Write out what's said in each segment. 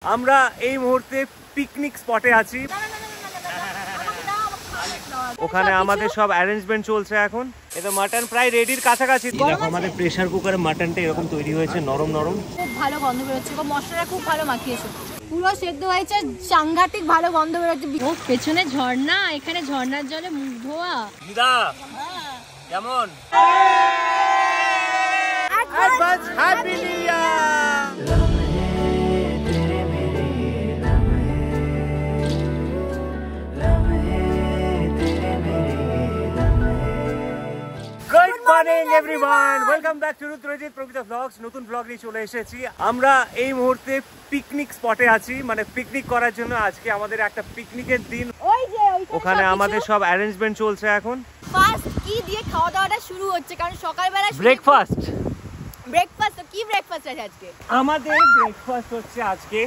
আমরা এই মুহূর্তে পিকনিক স্পটে আছি। ওখানে আমাদের সব অ্যারেঞ্জমেন্ট চলছে এখন। এটা মাটন প্রায় রেডির কাছাকাছি। দেখো আমাদের প্রেসার কুকারে মাটনটা এরকম তৈরি হয়েছে, নরম নরম, খুব ভালো গন্ধ বেরোচ্ছে। মশলাটা খুব ভালো মাখিয়েছে, পুরো সেদ্ধ হয়েছে, সাংঘাতিক ভালো গন্ধ বেরোচ্ছে। ও পেছনে ঝর্ণা, এখানে ঝর্ণার জলে মুখ ধোয়া। দিদা কেমন? Advance happy new year. Morning everyone, welcome back to Rudrajit প্রকৃত ব্লগস। নতুন ব্লগ নিয়ে চলে এসেছি। আমরা এই মুহূর্তে পিকনিক স্পটে আছি, মানে পিকনিক করার জন্য। আজকে আমাদের একটা পিকনিকের দিন। ওখানে আমাদের সব অ্যারেঞ্জমেন্ট চলছে এখন। ফার্স্ট কি দিয়ে খাওয়া দাওয়াটা শুরু হচ্ছে, কারণ সকালবেলা ব্রেকফাস্ট। তো কি ব্রেকফাস্ট আছে আজকে? আমাদের ব্রেকফাস্ট হচ্ছে আজকে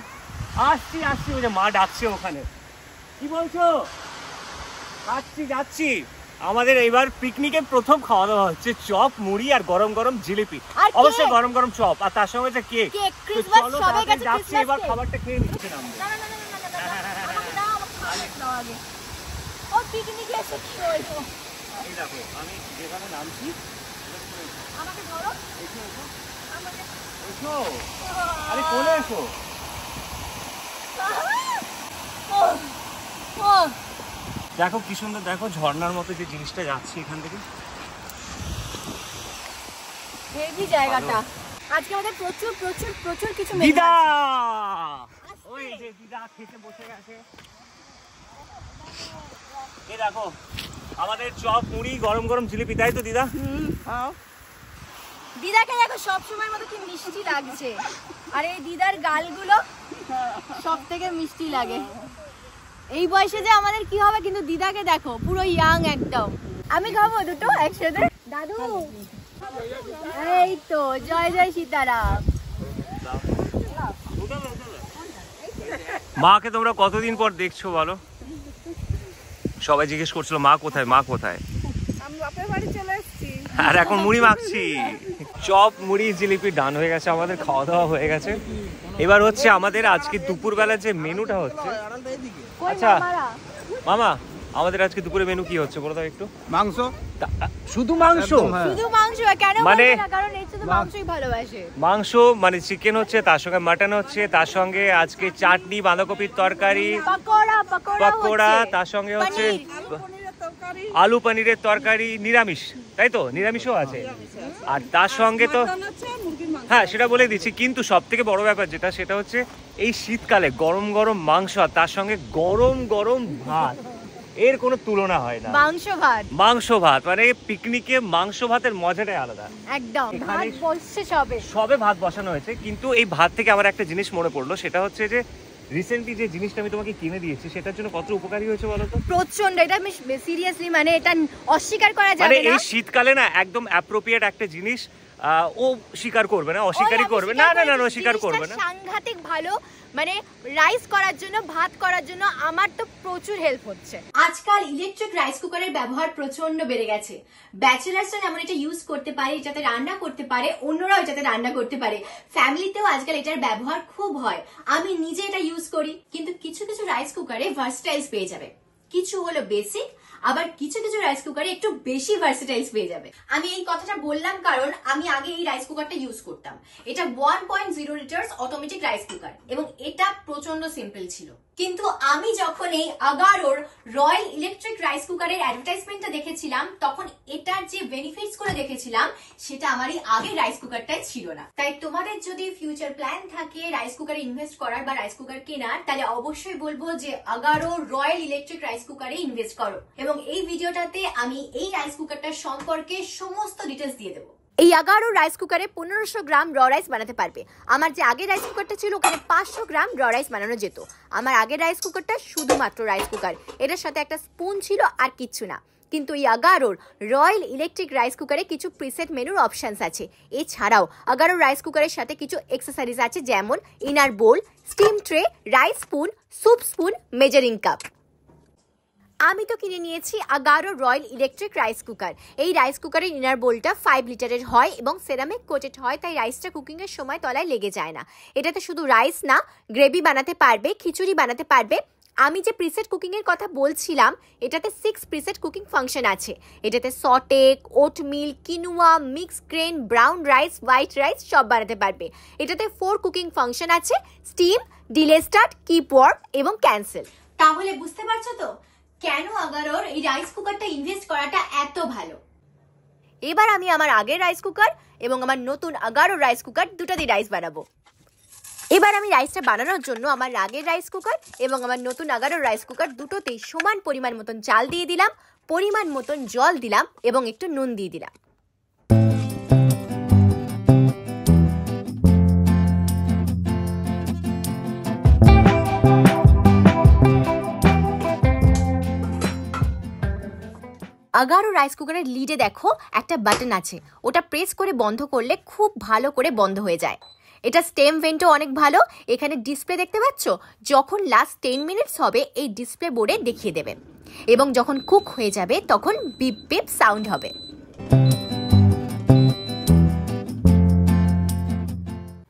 আসছি ওই যে মা ডাকছে ওখানে। কি বলছো? যাচ্ছি। আমাদের এইবার পিকনিকের প্রথম খাওয়া দাওয়া হচ্ছে চপ, মুড়ি আর গরম গরম জিলিপি। অবশ্যই গরম গরম চপ, আর তার সঙ্গে যে কেক। চলো যাচ্ছি এবার খাবারটা খেয়ে নিচ্ছি। ও পিকনিকে এসে কি হইলো? এই দেখো আমি যেখানে নামছি, আমাকে ধরো। এসো, আরে কোলে এসো। দেখো কি সুন্দর, দেখো ঝর্ণার মতো যে জিনিসটা যাচ্ছে এখান থেকে। হেভি জায়গাটা। আজকে আমাদের প্রচুর প্রচুর প্রচুর কিছু মেনু। দিদা ওই যে দিদা খেতে বসে গেছে। এই দেখো আমাদের চপ, মুড়ি, গরম গরম জিলিপি, তাই তো দিদা? দিদাকে দেখো সব সময়ের মতো কি মিষ্টি লাগছে, আর এই দিদার গালগুলো সব থেকে মিষ্টি লাগে। এই বয়সে যে আমাদের কি হবে, কিন্তু দিদাকে দেখো পুরো ইয়াং একদম। আমি খাবো দুটো একসাথে। দাদু এই তো, জয় জয় সীতারাম। মাকে তোমরা কতদিন পর দেখছো বলো? সবাই জিজ্ঞেস করছিল মা কোথায়, মা কোথায়। আমি বাপের বাড়ি চলে এসেছি, আর এখন মুড়ি মাখছি। চপ, মুড়ি, জিলিপি ডান হয়ে গেছে, আমাদের খাওয়া দাওয়া হয়ে গেছে। এবার হচ্ছে আমাদের আজকে দুপুরবেলা যে মেনুটা হচ্ছে। আচ্ছা মামা, আমাদের আজকে দুপুরে মেনু কি হচ্ছে বলো তো একটু? মাংস, শুধু মাংস? শুধু মাংস কেন? মানে কারণ এই শুধু মাংসই ভালোবাসে। মাংস মানে চিকেন হচ্ছে, তার সঙ্গে মাটন হচ্ছে, তার সঙ্গে আজকে চাটনি, বাঁধাকপির তরকারি, পকোড়া, তার সঙ্গে হচ্ছে আলু পনিরের তরকারি, নিরামিষ, তাই তো? নিরামিষও আছে। আর তার সঙ্গে তো হ্যাঁ সেটা বলে দিচ্ছি, কিন্তু সব থেকে বড় ব্যাপার যেটা, সেটা হচ্ছে এই শীতকালে গরম গরম মাংস, আর তার সঙ্গে গরম গরম ভাত, এর কোনো তুলনা হয় না। মাংস ভাত মানে পিকনিকে মাংস ভাতের মজাটাই আলাদা একদম। সবে ভাত বসানো হয়েছে, কিন্তু এই ভাত থেকে আমার একটা জিনিস মনে পড়লো, সেটা হচ্ছে যে রিসেন্টলি যে জিনিসটা আমি তোমাকে কিনে দিয়েছি, সেটার জন্য কত উপকারী হয়েছে বলো তো? প্রচন্ড। এটা আমি সিরিয়াসলি, মানে এটা অস্বীকার করা যাবে না। মানে এই শীতকালে না একদম অ্যাপ্রোপ্রিয়েট একটা জিনিস। ও স্বীকার করবে না, অস্বীকারই করবে না, স্বীকার করবে না। সাংঘাতিক ভালো, মানে রাইস করার জন্য, ভাত করার জন্য আমার তো প্রচুর হেল্প হচ্ছে। আজকাল ইলেকট্রিক রাইস কুকারের ব্যবহার প্রচন্ড বেড়ে গেছে। ব্যাচেলার্সরা যেমন এটা ইউজ করতে পারে, যাতে রান্না করতে পারে, অন্যরাও যাতে রান্না করতে পারে, ফ্যামিলিতেও আজকাল এটার ব্যবহার খুব হয়। আমি নিজে এটা ইউজ করি। কিন্তু কিছু কিছু রাইস কুকারে ভার্সটাইলস পেয়ে যাবে। কিছু হলো বেসিক, আবার কিছু কিছু রাইস কুকারে একটু বেশি ভার্সেটাইলস পেয়ে যাবে। আমি এই কথাটা বললাম কারণ আমি আগে এই রাইস কুকারটা ইউজ করতাম। এটা 1.0 লিটার্স অটোমেটিক রাইস কুকার, এবং এটা প্রচন্ড সিম্পল ছিল। কিন্তু আমি যখন এই আগারোর রয়্যাল ইলেকট্রিক রাইস কুকারের অ্যাডভার্টাইজমেন্টটা দেখেছিলাম, তখন এটার যে বেনিফিটস গুলো দেখেছিলাম, সেটা আমার এই আগের রাইস কুকারটাই ছিল না। তাই তোমাদের যদি ফিউচার প্ল্যান থাকে রাইস কুকারে ইনভেস্ট করার বা রাইস কুকার কেনার, তাহলে অবশ্যই বলবো যে আগারো রয়্যাল ইলেকট্রিক রাইস কুকারে ইনভেস্ট করো। এবং এই ভিডিওটাতে আমি এই রাইস কুকারটার সম্পর্কে সমস্ত ডিটেলস দিয়ে দেবো। এই আগারো রাইস কুকারে 1500 গ্রাম র রাইস বানাতে পারবে। আমার যে আগের রাইস কুকারটা ছিল, ওখানে 500 গ্রাম র রাইস বানানো যেত। আমার আগের রাইস কুকারটা শুধুমাত্র রাইস কুকার, এটার সাথে একটা স্পুন ছিল আর কিচ্ছু না। কিন্তু এই আগারোর রয়্যাল ইলেকট্রিক রাইস কুকারে কিছু প্রিসেট মেনুর অপশনস আছে। এছাড়াও আগারো রাইস কুকারের সাথে কিছু এক্সেসরিজ আছে, যেমন inner bowl, steam tray, rice spoon, soup spoon, measuring cup. আমি তো কিনে নিয়েছি Agaro royal electric rice cooker. এই রাইস কুকারের ইনার বোলটা 5 লিটারের হয় এবং সেরামিক কোটেড হয়, তাই রাইসটা কুকিংয়ের সময় তলায় লেগে যায় না। এটাতে শুধু রাইস না, গ্রেভি বানাতে পারবে, খিচুড়ি বানাতে পারবে। আমি যে প্রিসেট কুকিংয়ের কথা বলছিলাম, এটাতে 6 প্রিসেট কুকিং ফাংশন আছে। এটাতে saute, oatmeal, quinoa, mix grain, brown rice, white rice সব বানাতে পারবে। এটাতে 4 কুকিং ফাংশন আছে: steam, delay start, keep warm এবং ক্যান্সেল। তাহলে বুঝতে পারছো তো কেন আগারোর এই রাইস কুকারটা ইনভেস্ট করাটা এত ভালো। এবার আমি আমার আগের রাইস কুকার এবং আমার নতুন আগারো রাইস কুকার দুটোতেই রাইস বানাবো। এবার আমি রাইসটা বানানোর জন্য আমার আগের রাইস কুকার এবং আমার নতুন আগারো রাইস কুকার দুটোতেই সমান পরিমাণ মতন চাল দিয়ে দিলাম, পরিমাণ মতন জল দিলাম এবং একটু নুন দিয়ে দিলাম। আগারো রাইস কুকারের লিডে দেখো একটা বাটন আছে, ওটা প্রেস করে বন্ধ করলে খুব ভালো করে বন্ধ হয়ে যায়। এটা স্টেম ভেন্টও অনেক ভালো। এখানে ডিসপ্লে দেখতে পাচ্ছ, যখন লাস্ট 10 মিনিটস হবে এই ডিসপ্লে বোর্ডে দেখিয়ে দেবে এবং যখন কুক হয়ে যাবে তখন বিপ বিপ সাউন্ড হবে।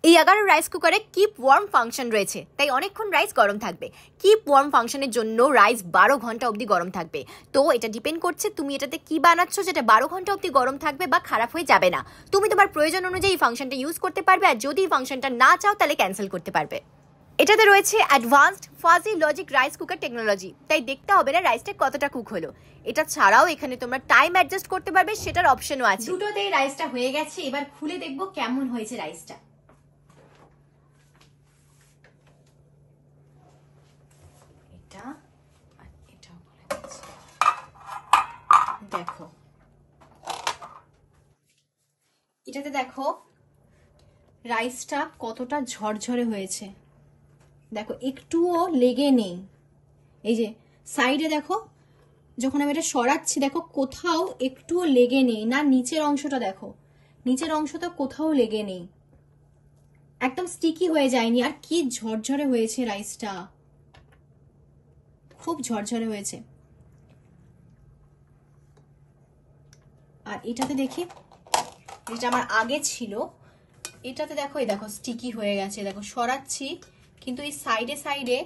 এই আগারো রাইস কুকারে কিপ ওয়ার্ম ফাংশন রয়েছে, তাই অনেকক্ষণ রাইস গরম থাকবে। কিপ ওয়ার্ম ফাংশনের জন্য রাইস 12 ঘন্টা অবধি গরম থাকবে। তো এটা ডিপেন্ড করছে তুমি এটাতে কি বানাচ্ছ, যেটা 12 ঘন্টা অবধি গরম থাকবে বা খারাপ হয়ে যাবে না। তুমি তোমার প্রয়োজন অনুযায়ী ফাংশনটা ইউজ করতে পারবে, আর যদি ফাংশনটা না চাও তাহলে ক্যান্সেল করতে পারবে। এটাতে রয়েছে advanced fuzzy logic rice cooker technology, তাই দেখতে হবে না রাইসটা কতটা কুক হলো। এটা ছাড়াও এখানে তোমরা টাইম অ্যাডজাস্ট করতে পারবে, সেটার অপশনও আছে। দুটোতেই রাইসটা হয়ে গেছে, এবার খুলে দেখবো কেমন হয়েছে রাইসটা। দেখো এটাতে দেখো রাইসটা কতটা ঝরঝরে হয়েছে, দেখো একটুও লেগে নেই। এই যে সাইডে দেখো, যখন আমি এটা সরাচ্ছি দেখো কোথাও একটুও লেগে নেই না। নিচের অংশটা দেখো, নিচের অংশটা কোথাও লেগে নেই, একদম স্টিকি হয়ে যায়নি। আর কি ঝরঝরে হয়েছে রাইসটা, খুব ঝরঝরে হয়েছে। আর এটাতে দেখি, যেটা আমার আগে ছিল এটাতে দেখো, এই দেখো স্টিকি হয়ে গেছে। দেখো সরাচ্ছি কিন্তু এই সাইডে সাইডে,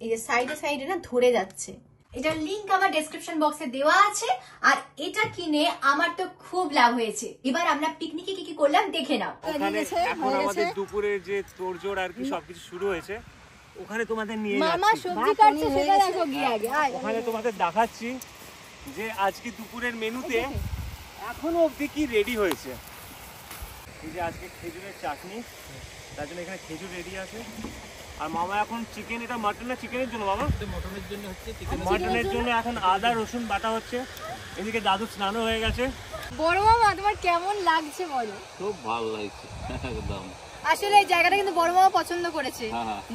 এই যে সাইডে সাইডে না ধরে যাচ্ছে। এটার লিংক আমার ডেসক্রিপশন বক্সে দেওয়া আছে। আর এটা কিনে আমার তো খুব লাভ হয়েছে। এবার আমরা পিকনিকে কি কি করলাম দেখে নাও। এখন আমাদের দুপুরের যে তোড়জোড় আর কি সবকিছু শুরু হয়েছে, ওখানে তোমাদের নিয়ে মামা সবজি কাটছে, সেটা দেখো গিয়ে আগে। ওখানে তোমাদের দেখাচ্ছি যে আজকে দুপুরের মেনুতে এখনো অবধি কি রেডি হয়েছে। এই যে আজকে খেজুরের চাটনি, তার জন্য এখানে খেজুর রেডি আছে। আর মামা এখন চিকেন, এটা মাটন না চিকেনের জন্য মামা? মটনের জন্য হচ্ছে, মটনের জন্য এখন আদা রসুন বাটা হচ্ছে। এদিকে দাদু স্নানও হয়ে গেছে। বড় মামা তোমার কেমন লাগছে বলো? খুব ভালো লাগছে একদম। আসলে এই জায়গাটা কিন্তু বড় মামা পছন্দ করেছে।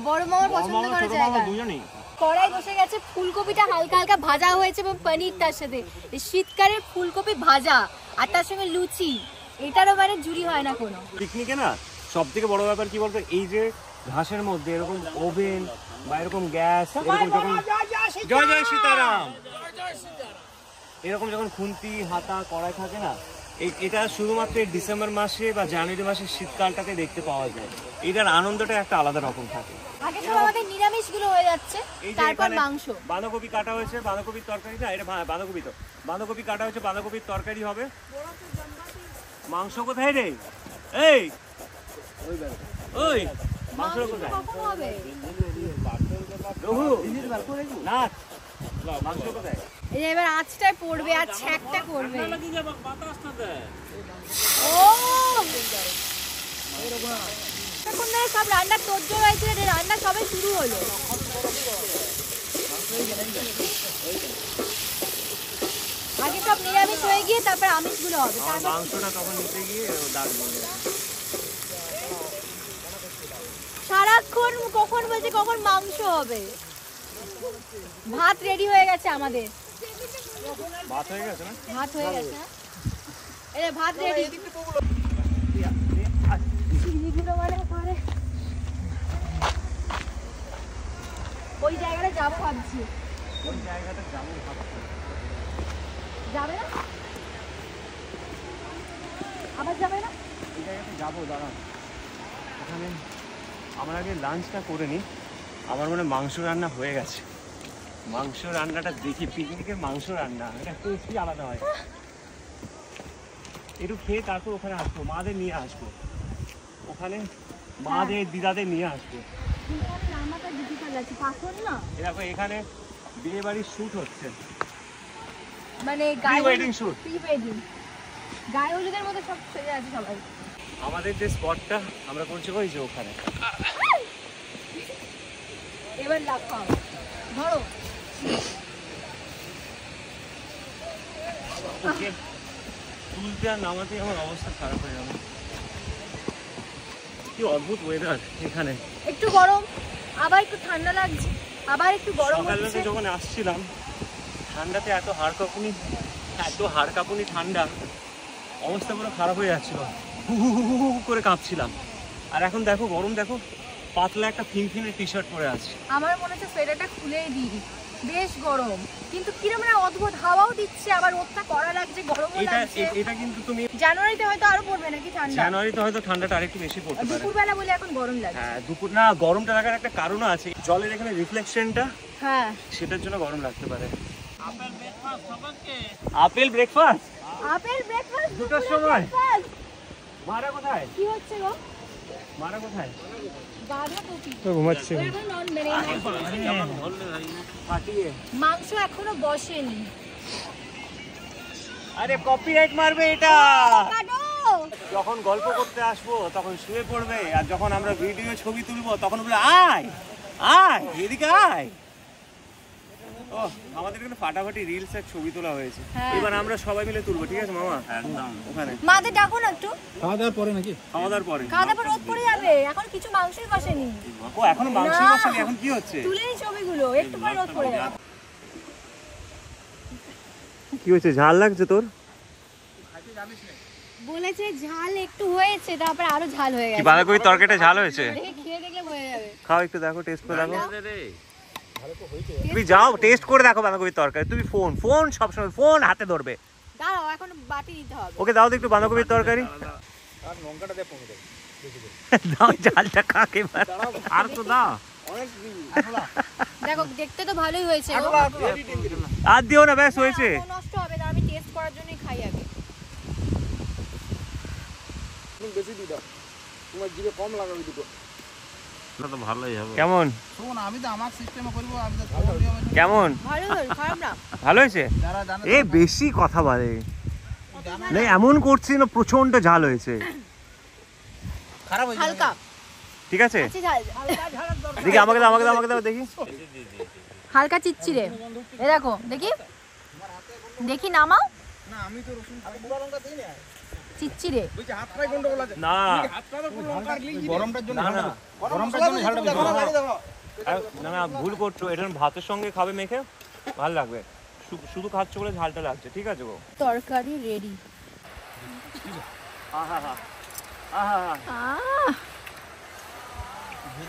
বড় মামার পছন্দ করা জায়গা। দুজনেই কড়াই বসে গেছে, ফুলকপিটা হালকা হালকা ভাজা হয়েছে এবং পনির তার সাথে। শীতকালের ফুলকপি ভাজা আর তার সঙ্গে লুচি, এটারও মানে জুড়ি হয় না কোনো। পিকনিকে না সব থেকে বড় ব্যাপার কি বলতো, এই যে ঘাসের মধ্যে এরকম ওভেন বা এরকম গ্যাস, এরকম যখন জয় জয় সীতারাম, এরকম যখন খুন্তি হাতা কড়াই থাকে না, এটা শুধুমাত্র ডিসেম্বর মাসে বা জানুয়ারি মাসে শীতকালটাতে দেখতে পাওয়া যায়। এটার আনন্দটা একটা আলাদা রকম থাকে। আগে সব আমাদের নিরামিষ গুলো হয়ে যাচ্ছে, তারপর মাংস। বাঁধাকপি কাটা হয়েছে, বাঁধাকপির তরকারি না, এটা বাঁধাকপি তো, বাঁধাকপি কাটা হয়েছে, বাঁধাকপির তরকারি হবে। মাংস কোথায় রে? এই ওই মাংস কোথায়? না মাংস কোথায়? এই এবার আঁচটায় পড়বে আর ছ্যাকটা করবে। ও এখন না সব রান্না তোড়জোড় হয়েছে, রান্না সবে শুরু হলো। আগে সব নিরামিষ হয়ে গিয়ে তারপর আমিষ গুলো হবে। মাংসটা তখন নিতে গিয়ে দাগ বলে সারাক্ষণ কখন বলছে কখন মাংস হবে। ভাত রেডি হয়ে গেছে আমাদের। ভাত হয়ে গেছে না? ভাত হয়ে গেছে না? এই ভাত রেডি। ওই জায়গাটা যাবো ভাবছি। ওই জায়গাটা যাবো ভাবছি। যাবে না? আবার যাবে না? এই জায়গাতে যাবো, দাঁড়ান। এখানে আমার আগে লাঞ্চটা করে নিই। আমার মনে হয় মাংস রান্না হয়ে গেছে। মাংস রান্নাটা দেখি, পিকনিকের মাংস রান্না এটা টেস্টই আলাদা হয়। একটু খেয়ে তারপর ওখানে আসবো, মাদের নিয়ে আসবো, ওখানে মাদের দিদাদের নিয়ে আসবো। নামাটা ডিফিকাল্ট আছে, পাথর না? এরকম এখানে বিয়ে বাড়ির শুট হচ্ছে, মানে pre wedding shoot. Pre wedding গায়ে হলুদের মতো সব সেজে আছে সবাই। আমাদের যে স্পটটা আমরা করছি ওই যে ওখানে। এবার লাফাও, ধরো। ওকে তুলতে আর নামাতে আমার অবস্থা খারাপ হয়ে যাবে। কি অদ্ভুত ওয়েদার এখানে। একটু গরম, আবার একটু ঠান্ডা লাগছে, আবার একটু গরম হচ্ছে। সকালবেলা যখন আসছিলাম ঠান্ডাতে এত হাড় কাঁপুনি ঠান্ডা, অবস্থা পুরো খারাপ হয়ে যাচ্ছিল, হু হু হু হু হু করে কাঁপছিলাম। আর এখন দেখো গরম, দেখো পাতলা একটা ফিনফিনে টি শার্ট পরে আছে। আমার মনে হচ্ছে সোয়েটারটা খুলেই দিই, বেশ গরম, কিন্তু কিরকম একটা অদ্ভুত হাওয়াও দিচ্ছে, আবার রোদটা কড়া লাগছে, গরমও লাগছে। এটা কিন্তু তুমি জানুয়ারিতে হয়তো আরো পড়বে নাকি ঠান্ডা? জানুয়ারিতে হয়তো ঠান্ডাটা আরেকটু বেশি পড়তে পারে। দুপুরবেলা বলে এখন গরম লাগছে। হ্যাঁ দুপুর না, গরমটা লাগার একটা কারণও আছে, জলের এখানে রিফ্লেকশনটা, হ্যাঁ সেটার জন্য গরম লাগতে পারে। আপেল ব্রেকফাস্ট আপেল ব্রেকফাস্ট দুটোর সময়? মারা কোথায়? কি হচ্ছে গো? মারা কোথায়? বাঁধাকপি ঘুমাচ্ছে। এখন নন মেরে ফাটিয়ে। মাংস এখনো বসেনি। আরে কপিরাইট মারবে এটা। কাটো। যখন গল্প করতে আসবো তখন শুয়ে পড়বে, আর যখন আমরা ভিডিও ছবি তুলবো তখন বলে আয় আয় এদিকে আয়। ও আমাদের এখানে ফাটাফাটি রিলস এর ছবি তোলা হয়েছে, এবার আমরা সবাই মিলে তুলবো, ঠিক আছে মামা? একদম ওখানে মাদের ডাকো না একটু। খাওয়া দাওয়ার পরে নাকি? খাওয়া দাওয়ার পরে। খাওয়া দাওয়ার পর রোদ পড়ে যাবে, এখন কিছু মাংসই বসেনি। ও এখনো মাংস বসেনি, এখন কি হচ্ছে? তুলে নি ছবিগুলো, একটু পরে রোদ পড়ে যাবে। কি হয়েছে, ঝাল লাগছে তোর? বলেছে ঝাল একটু হয়েছে, তারপর আরো ঝাল হয়ে কি গেছে। বাঁধাকপির তরকারিটা ঝাল হয়েছে? দেখে খেয়ে দেখলে হয়ে যাবে। খাও একটু, দেখো টেস্ট করে দেখো। তুমি যাও টেস্ট করে দেখো বাঁধাকপির তরকারি। তুমি ফোন সবসময় ফোন হাতে ধরবে। দাঁড়াও, এখন বাটি দিতে হবে। ওকে দাও তো একটু বাঁধাকপির তরকারি। দাও ঝালটা কাকে আর তো দাও। দেখো দেখতে তো ভালোই হয়েছে গো। আর দিও না, ব্যাস হয়েছে। নষ্ট হবে না, আমি টেস্ট করার জন্যই খাই আগে। বেশি দি দাও, তোমার জিভে কম লাগাবে দুটো। না তো ভালোই হবে। কেমন শোন, আমি তো আমার সিস্টেমে করব, আমি তো কেমন? ভালো খারাপ না। ভালো হয়েছে? যারা জানে এ বেশি কথা বলে না, এমন করছি না, প্রচন্ড ঝাল হয়েছে। খারাপ হয়ে হালকা ঠিক আছে আছে ঝাল, দেখি, আমাকে দাও দেখি। হালকা চিটচিড়ে। এ দেখো, দেখি নামাও। না, আমি তো রসুন পুরো লঙ্কা দেই না, চিটচিড়ে। বুঝছি হাত ফ্রাই গন্ডগোল আছে। না হাতটা পুরো লঙ্কা লিখি গরমটার জন্য, না, না। গরমটার জন্য ঝালটা বেশি। না না ভুল করছো, এটা ভাতের সঙ্গে খাবে মেখে ভালো লাগবে। শুধু খাচ্ছ বলে ঝালটা লাগছে, ঠিক আছে গো। তরকারি রেডি।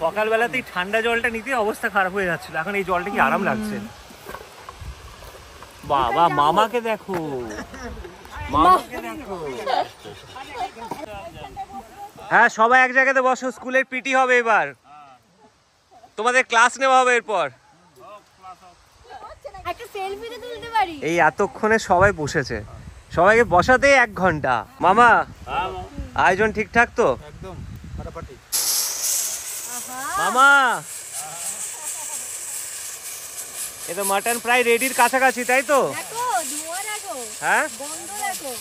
সকালবেলাতেই ঠান্ডা জলটা নিতে অবস্থা খারাপ হয়ে যাচ্ছিল, এখন এই জলটা কি আরাম লাগছে। বাবা মামাকে দেখো, মামাকে দেখো। হ্যাঁ সবাই এক জায়গাতে বসো, স্কুলের পিটি হবে এবার, তোমাদের ক্লাস নেওয়া হবে এরপর। একটা সেলফি তো তুলতে পারি। এই এতক্ষণে সবাই বসেছে, সবাইকে বসাতে 1 ঘন্টা। মামা আয়োজন ঠিকঠাক তো? একদম ফাটাফাটি। মামা এ তো মাটন প্রায় রেডির কাছাকাছি, তাই তো? দেখো ধোঁয়া, দেখো হ্যাঁ গন্ধ, দেখো।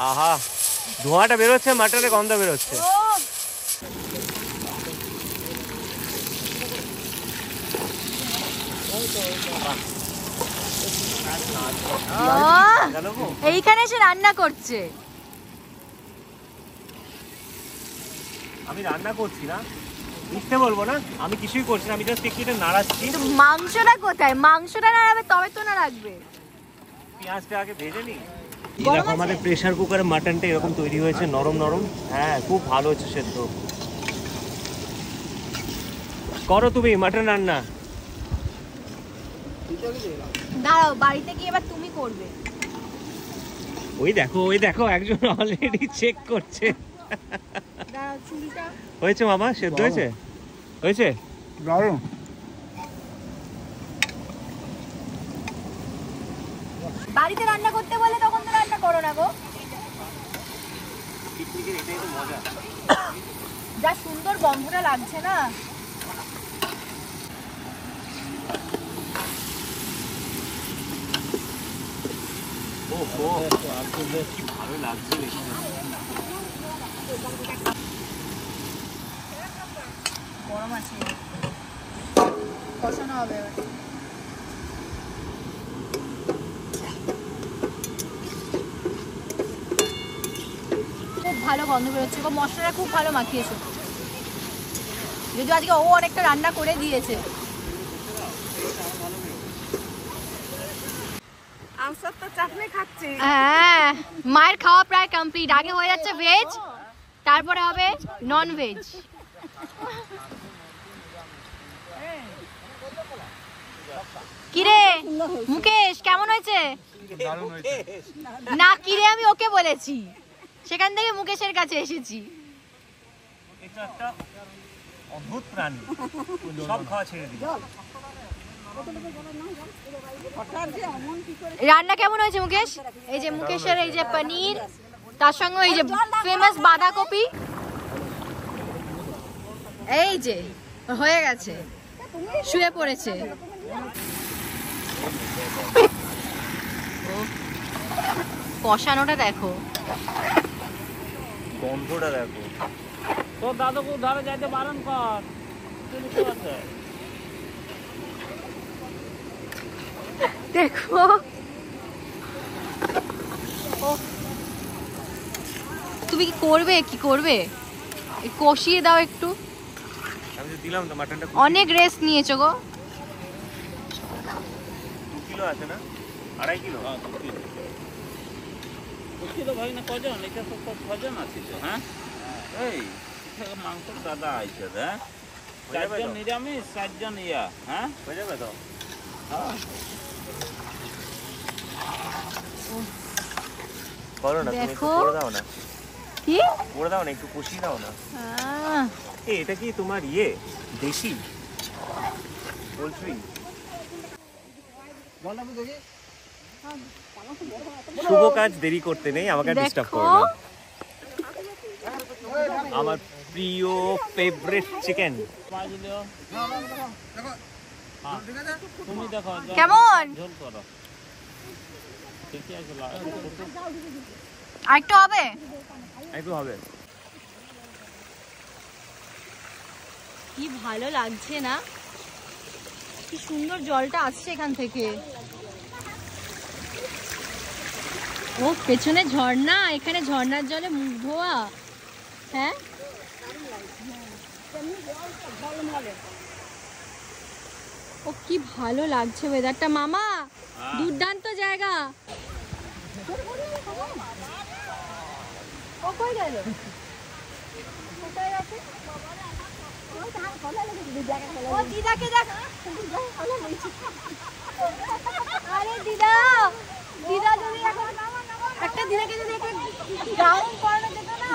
আহা ধোঁয়াটা বেরোচ্ছে, মাটনের গন্ধ বেরোচ্ছে। ও এইখানে এসে রান্না করছে। আমি রান্না করছি না, মিথ্যে বলবো না, আমি কিছুই করছি না, আমি জাস্ট একটু নাড়াচ্ছি। কিন্তু মাংসটা কোথায়? মাংসটা নাড়াবে তবে তো না রাখবে। পেঁয়াজটা আগে ভেজে নি। দেখো আমাদের প্রেসার কুকারে মাটনটা এরকম তৈরি হয়েছে, নরম নরম। হ্যাঁ খুব ভালো হচ্ছে সেদ্ধ। করো তুমি মাটন রান্না। দাঁড়াও, বাড়িতে গিয়ে এবার তুমি করবে। ওই দেখো একজন অলরেডি চেক করছে। দাঁড়াও, চুলটা হয়েছে মামা? সেদ্ধ হয়েছে? হয়েছে? দারুণ। বাড়িতে রান্না করতে বলে তখন তো রান্না করো না গো। যা সুন্দর গন্ধটা লাগছে না। ওহো, কি ভালো লাগছে দেখতে। গরম আছে, কষানো হবে এবার। খুব ভালো গন্ধ বেরোচ্ছে গো, মশলাটা খুব ভালো মাখিয়েছো। যদিও আজকে ও অনেকটা রান্না করে দিয়েছে। হ্যাঁ, মায়ের খাওয়া প্রায় কমপ্লিট। আগে হয়ে যাচ্ছে ভেজ, তারপরে হবে নন ভেজ। কিরে মুকেশ, কেমন হয়েছে? না কিরে আমি ওকে বলেছি, সেখান থেকে মুকেশের কাছে এসেছি। এটা একটা অদ্ভুত প্রাণী, সব খাওয়া ছেড়ে দিই। রান্না কেমন হয়েছে মুকেশ? এই যে মুকেশের এই যে পনির, তার সঙ্গে এই যে ফেমাস বাঁধাকপি, এই যে হয়ে গেছে, শুয়ে পড়েছে। কষানোটা দেখো, গন্ধটা দেখো। তোর দাদুকে ধরে যাইতে বারণ কর। দেখো তুমি কি করবে? কষিয়ে দাও একটু। আমি তো দিলাম তো মাটনটা। অনেক রেস্ট নিয়েছো গো। 2 কিলো আছে না? 2.5 কিলো? হ্যাঁ, 2 কিলো ভাই না কজন? এটা তো কজন আছে তো? হ্যাঁ, এই মাংস দাদা আইছে, হ্যাঁ 4 জন নিরামিষ, 4 জন ইয়া। হ্যাঁ, হয়ে যাবে তো? করো না, তুমি একটু করে দাও না। কি করে দাও না, একটু কষিয়ে দাও না। এটা কি তোমার দেশি পোলট্রি? শুভ কাজ দেরি করতে নেই, আমাকে ডিস্টার্ব করো না। আমার প্রিয় ফেভারিট চিকেন। তুমি দেখো কেমন? ঝোল করো, ঠিকই আছে। আরেকটু হবে? একটু হবে। কি ভালো লাগছে না? কি সুন্দর জলটা আসছে এখান থেকে। ও পেছনে ঝর্ণা, এখানে ঝর্ণার জলে মুখ ধোয়া। হ্যাঁ, ও কি ভালো লাগছে ওয়েদারটা মামা, দুর্দান্ত জায়গা। ও কই গেল? কোথায় আছে? ও দিদাকে দেখ। আরে দিদা যদি এখন একটা দিদাকে যদি একটা গাউন পরানো যেত না।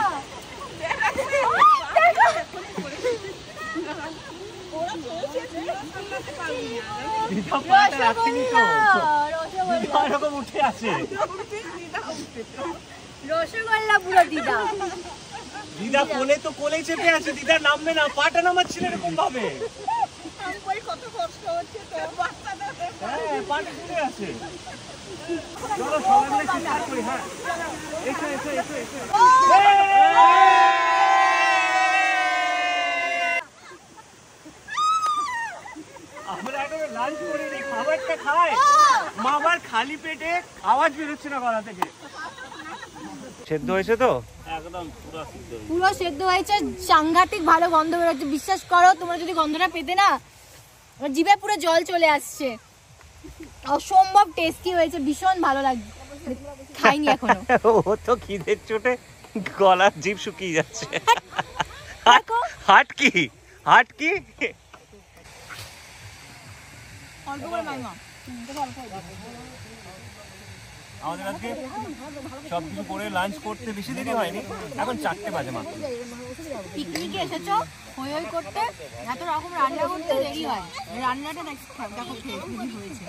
রসগোল্লা পুরো দিদা। দিদা কোলে তো কোলেই চেপে আছে, দিদা নামবে না, পাটা নামাচ্ছিল এরকম ভাবে। কত কষ্ট হচ্ছে তোর বাচ্চাদের। হ্যাঁ, পাটা ঘুরে আছে। চলো সবাই মিলে চিৎকার করি। হ্যাঁ, এসো। আমরা এখন লাঞ্চ করিনি, খাবারটা খাই। মামার খালি পেটে আওয়াজ বেরোচ্ছে না গলা থেকে। সেদ্ধ হয়েছে তো? একদম পুরো সেদ্ধ হয়েছে, সাংঘাতিক ভালো গন্ধ বেরোচ্ছে। বিশ্বাস করো, তোমরা যদি গন্ধটা পেতে না, জিভে পুরো জল চলে আসছে। অসম্ভব টেস্টি হয়েছে, ভীষণ ভালো লাগছে। খাইনি এখনো। ও তো খিদের চোটে গলার জিভ শুকিয়ে যাচ্ছে। হাট কি অল্প করে মাইমা। আমাদের আজকে সবকিছু করে লাঞ্চ করতে বেশি দেরি হয়নি, এখন 4টে বাজে মাত্র। পিকনিকে এসেছো হই হই করতে, এত রকম রান্না করতে দেরি হয়। রান্নাটা দেখো হয়েছে।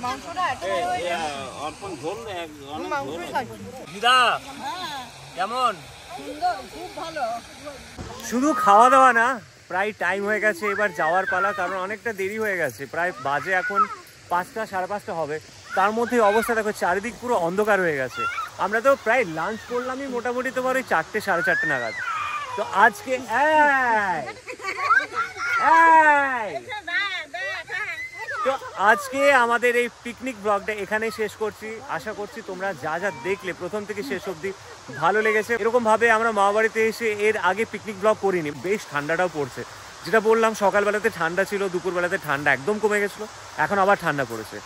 মাংসটা এত ভালো হয়েছে। অর্পণ ঝোল অনেক ঝোল। দিদা কেমন? সুন্দর, খুব ভালো। শুধু খাওয়া দাওয়া না, প্রায় টাইম হয়ে গেছে এবার যাওয়ার পালা, কারণ অনেকটা দেরি হয়ে গেছে। প্রায় বাজে এখন 5টা, সাড়ে 5টা হবে। তার মধ্যে অবস্থা দেখো, চারিদিক পুরো অন্ধকার হয়ে গেছে। আমরা তো প্রায় লাঞ্চ করলামই মোটামুটি তোমার ওই 4টে, সাড়ে 4টে নাগাদ। তো আজকে তো আজকে আমাদের এই পিকনিক ব্লগটা এখানেই শেষ করছি। আশা করছি তোমরা যা যা দেখলে প্রথম থেকে শেষ অবধি ভালো লেগেছে। এরকম ভাবে আমরা মামাবাড়িতে এসে এর আগে পিকনিক ব্লগ করিনি। বেশ ঠান্ডাটাও পড়ছে, যেটা বললাম সকালবেলাতে ঠান্ডা ছিল, দুপুরবেলাতে ঠান্ডা একদম কমে গেছিলো, এখন আবার ঠান্ডা পড়েছে।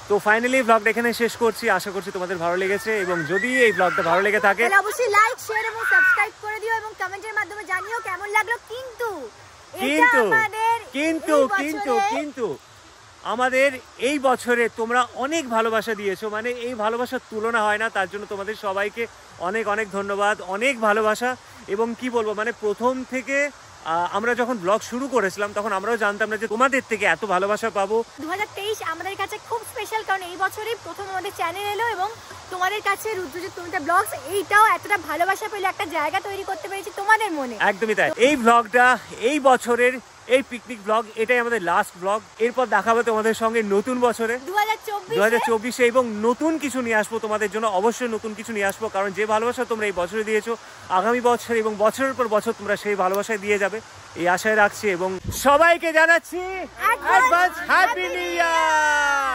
তো ফাইনালি ব্লগটা এখানে শেষ করছি। আশা করছি তোমাদের ভালো লেগেছে, এবং যদি এই ব্লগটা ভালো লেগে থাকে তাহলে অবশ্যই লাইক, শেয়ার এবং সাবস্ক্রাইব করে দিও, এবং কমেন্টের মাধ্যমে জানিও কেমন লাগলো। কিন্তু কিন্তু আমাদের এই বছরে তোমরা অনেক ভালোবাসা দিয়েছো, মানে এই ভালোবাসার তুলনা হয় না। তার জন্য তোমাদের সবাইকে অনেক অনেক ধন্যবাদ, অনেক ভালোবাসা। এবং কি বলবো, মানে প্রথম থেকে আমরা যখন ব্লগ শুরু করেছিলাম তখন আমরাও জানতাম না যে তোমাদের থেকে এত ভালোবাসা পাবো। 2023 আমাদের কাছে খুব স্পেশাল, কারণ এই বছরই প্রথম আমাদের চ্যানেল এলো, এবং তোমাদের কাছে রুদ্রজিৎ তুমিটা ব্লগস এইটাও এতটা ভালোবাসা পেলে, একটা জায়গা তৈরি করতে পেরেছি তোমাদের মনে। একদমই তাই। এই ব্লগটা এই বছরের এই পিকনিক ব্লগ, এটাই আমাদের লাস্ট ব্লগ। এরপর দেখা হবে তোমাদের সঙ্গে নতুন বছরে 2024, এবং নতুন কিছু নিয়ে আসবো তোমাদের জন্য। অবশ্যই নতুন কিছু নিয়ে আসবো, কারণ যে ভালোবাসা তোমরা এই বছরে দিয়েছো, আগামী বছর এবং বছরের পর বছর তোমরা সেই ভালোবাসায় দিয়ে যাবে, এই আশায় রাখছি। এবং সবাইকে জানাচ্ছি অ্যাডভান্স হ্যাপি নিউ ইয়ার।